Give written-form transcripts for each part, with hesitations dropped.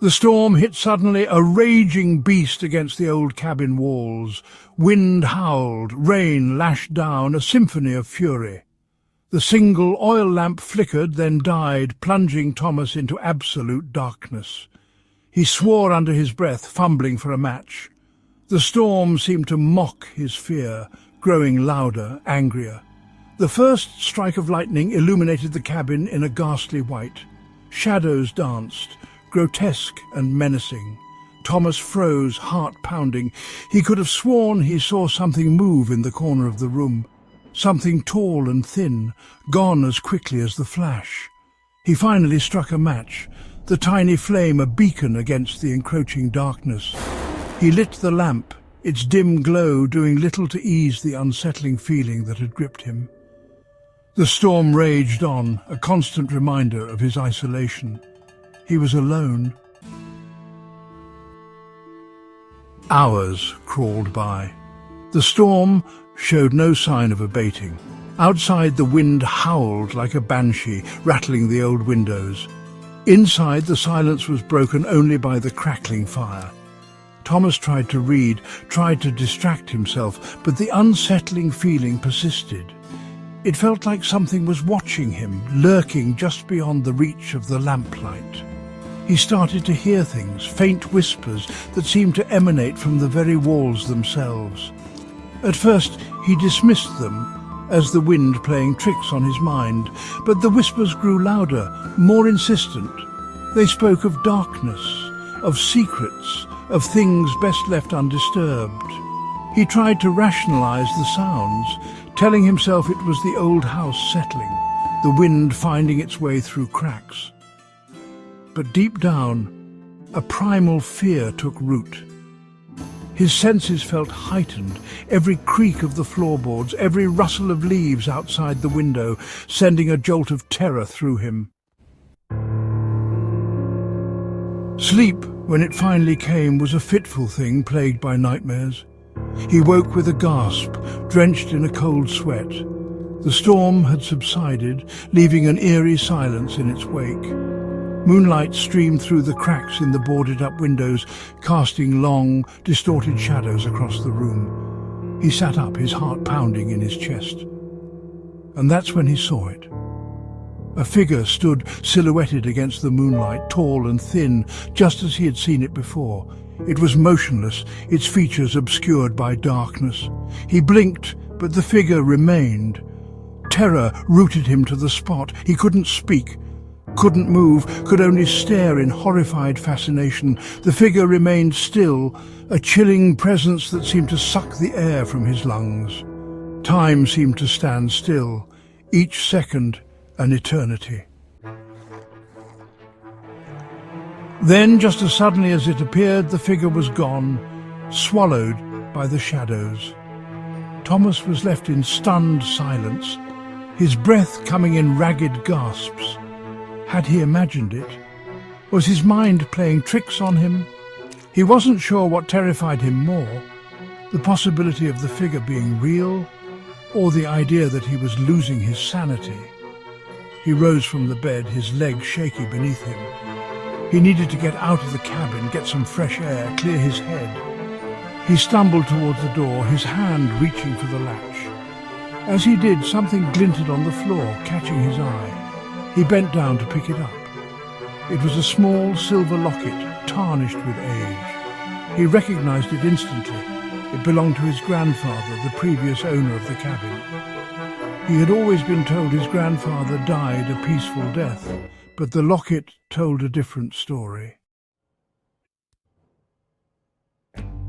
The storm hit suddenly, a raging beast against the old cabin walls. Wind howled, rain lashed down, a symphony of fury. The single oil lamp flickered, then died, plunging Thomas into absolute darkness. He swore under his breath, fumbling for a match. The storm seemed to mock his fear, growing louder, angrier. The first strike of lightning illuminated the cabin in a ghastly white. Shadows danced, grotesque and menacing. Thomas froze, heart pounding. He could have sworn he saw something move in the corner of the room. Something tall and thin, gone as quickly as the flash. He finally struck a match, the tiny flame a beacon against the encroaching darkness. He lit the lamp, its dim glow doing little to ease the unsettling feeling that had gripped him. The storm raged on, a constant reminder of his isolation. He was alone. Hours crawled by. The storm showed no sign of abating. Outside, the wind howled like a banshee, rattling the old windows. Inside, the silence was broken only by the crackling fire. Thomas tried to read, tried to distract himself, but the unsettling feeling persisted. It felt like something was watching him, lurking just beyond the reach of the lamplight. He started to hear things, faint whispers that seemed to emanate from the very walls themselves. At first, he dismissed them as the wind playing tricks on his mind, but the whispers grew louder, more insistent. They spoke of darkness, of secrets, of things best left undisturbed. He tried to rationalize the sounds, telling himself it was the old house settling, the wind finding its way through cracks. But deep down, a primal fear took root. His senses felt heightened, every creak of the floorboards, every rustle of leaves outside the window, sending a jolt of terror through him. Sleep, when it finally came, was a fitful thing plagued by nightmares. He woke with a gasp, drenched in a cold sweat. The storm had subsided, leaving an eerie silence in its wake. Moonlight streamed through the cracks in the boarded-up windows, casting long, distorted shadows across the room. He sat up, his heart pounding in his chest. And that's when he saw it. A figure stood silhouetted against the moonlight, tall and thin, just as he had seen it before. It was motionless, its features obscured by darkness. He blinked, but the figure remained. Terror rooted him to the spot. He couldn't speak, couldn't move, could only stare in horrified fascination. The figure remained still, a chilling presence that seemed to suck the air from his lungs. Time seemed to stand still, each second an eternity. Then, just as suddenly as it appeared, the figure was gone, swallowed by the shadows. Thomas was left in stunned silence, his breath coming in ragged gasps. Had he imagined it? Was his mind playing tricks on him? He wasn't sure what terrified him more, the possibility of the figure being real, or the idea that he was losing his sanity. He rose from the bed, his legs shaky beneath him. He needed to get out of the cabin, get some fresh air, clear his head. He stumbled towards the door, his hand reaching for the latch. As he did, something glinted on the floor, catching his eye. He bent down to pick it up. It was a small silver locket, tarnished with age. He recognized it instantly. It belonged to his grandfather, the previous owner of the cabin. He had always been told his grandfather died a peaceful death, but the locket told a different story.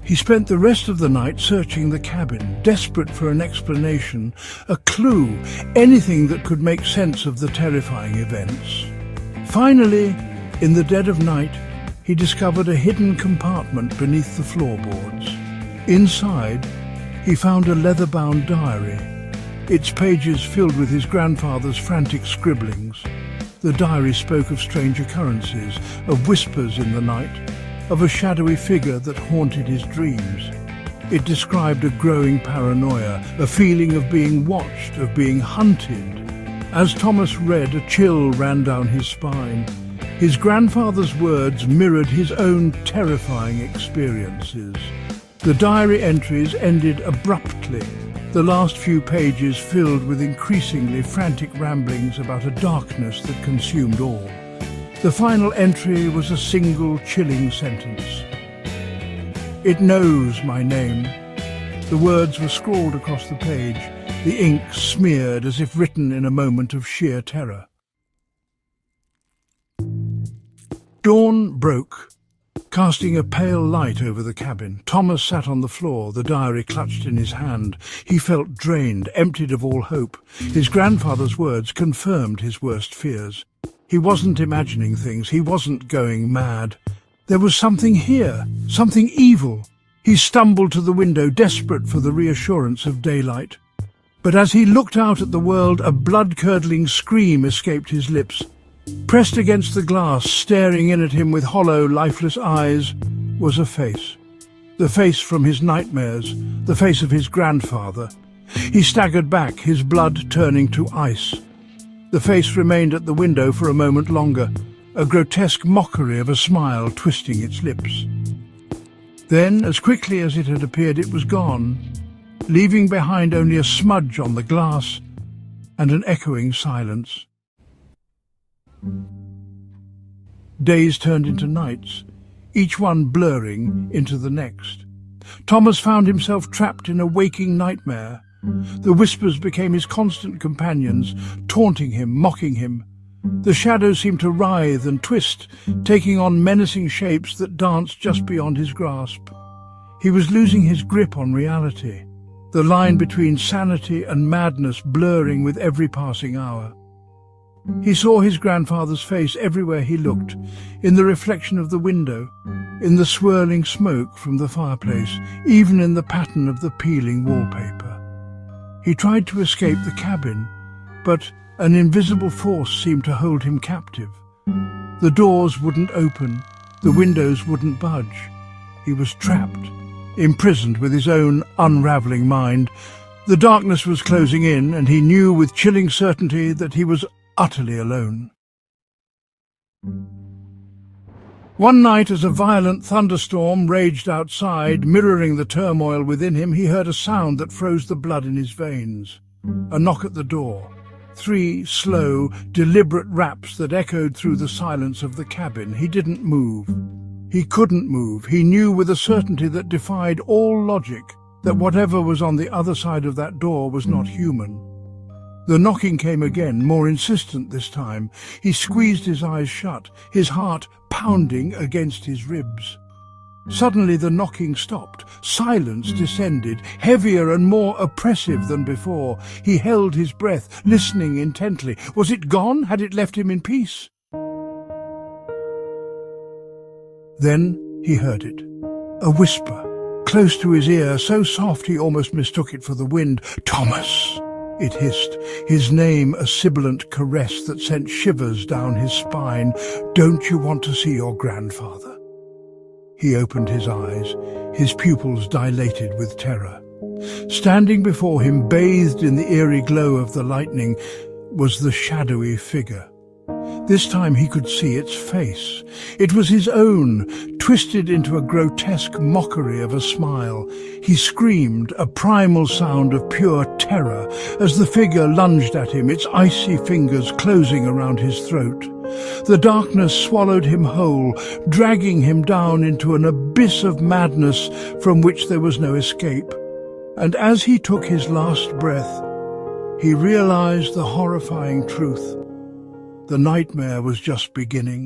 He spent the rest of the night searching the cabin, desperate for an explanation, a clue, anything that could make sense of the terrifying events. Finally, in the dead of night, he discovered a hidden compartment beneath the floorboards. Inside, he found a leather-bound diary, its pages filled with his grandfather's frantic scribblings. The diary spoke of strange occurrences, of whispers in the night, of a shadowy figure that haunted his dreams. It described a growing paranoia, a feeling of being watched, of being hunted. As Thomas read, a chill ran down his spine. His grandfather's words mirrored his own terrifying experiences. The diary entries ended abruptly, the last few pages filled with increasingly frantic ramblings about a darkness that consumed all. The final entry was a single chilling sentence. "It knows my name." The words were scrawled across the page, the ink smeared as if written in a moment of sheer terror. Dawn broke, casting a pale light over the cabin. Thomas sat on the floor, the diary clutched in his hand. He felt drained, emptied of all hope. His grandfather's words confirmed his worst fears. He wasn't imagining things, he wasn't going mad. There was something here, something evil. He stumbled to the window, desperate for the reassurance of daylight. But as he looked out at the world, a blood-curdling scream escaped his lips. Pressed against the glass, staring in at him with hollow, lifeless eyes, was a face. The face from his nightmares, the face of his grandfather. He staggered back, his blood turning to ice. The face remained at the window for a moment longer, a grotesque mockery of a smile twisting its lips. Then, as quickly as it had appeared, it was gone, leaving behind only a smudge on the glass and an echoing silence. Days turned into nights, each one blurring into the next. Thomas found himself trapped in a waking nightmare. The whispers became his constant companions, taunting him, mocking him. The shadows seemed to writhe and twist, taking on menacing shapes that danced just beyond his grasp. He was losing his grip on reality, the line between sanity and madness blurring with every passing hour. He saw his grandfather's face everywhere he looked, in the reflection of the window, in the swirling smoke from the fireplace, even in the pattern of the peeling wallpaper. He tried to escape the cabin, but an invisible force seemed to hold him captive. The doors wouldn't open, the windows wouldn't budge. He was trapped, imprisoned with his own unravelling mind. The darkness was closing in, and he knew with chilling certainty that he was utterly alone. One night, as a violent thunderstorm raged outside, mirroring the turmoil within him, he heard a sound that froze the blood in his veins. A knock at the door. 3 slow, deliberate raps that echoed through the silence of the cabin. He didn't move. He couldn't move. He knew with a certainty that defied all logic that whatever was on the other side of that door was not human. The knocking came again, more insistent this time. He squeezed his eyes shut, his heart pounding against his ribs. Suddenly the knocking stopped. Silence descended, heavier and more oppressive than before. He held his breath, listening intently. Was it gone? Had it left him in peace? Then he heard it. A whisper, close to his ear, so soft he almost mistook it for the wind. "Thomas!" it hissed, his name a sibilant caress that sent shivers down his spine. "Don't you want to see your grandfather?" He opened his eyes, his pupils dilated with terror. Standing before him, bathed in the eerie glow of the lightning, was the shadowy figure. This time he could see its face. It was his own, twisted into a grotesque mockery of a smile. He screamed, a primal sound of pure terror, as the figure lunged at him, its icy fingers closing around his throat. The darkness swallowed him whole, dragging him down into an abyss of madness from which there was no escape. And as he took his last breath, he realized the horrifying truth. The nightmare was just beginning.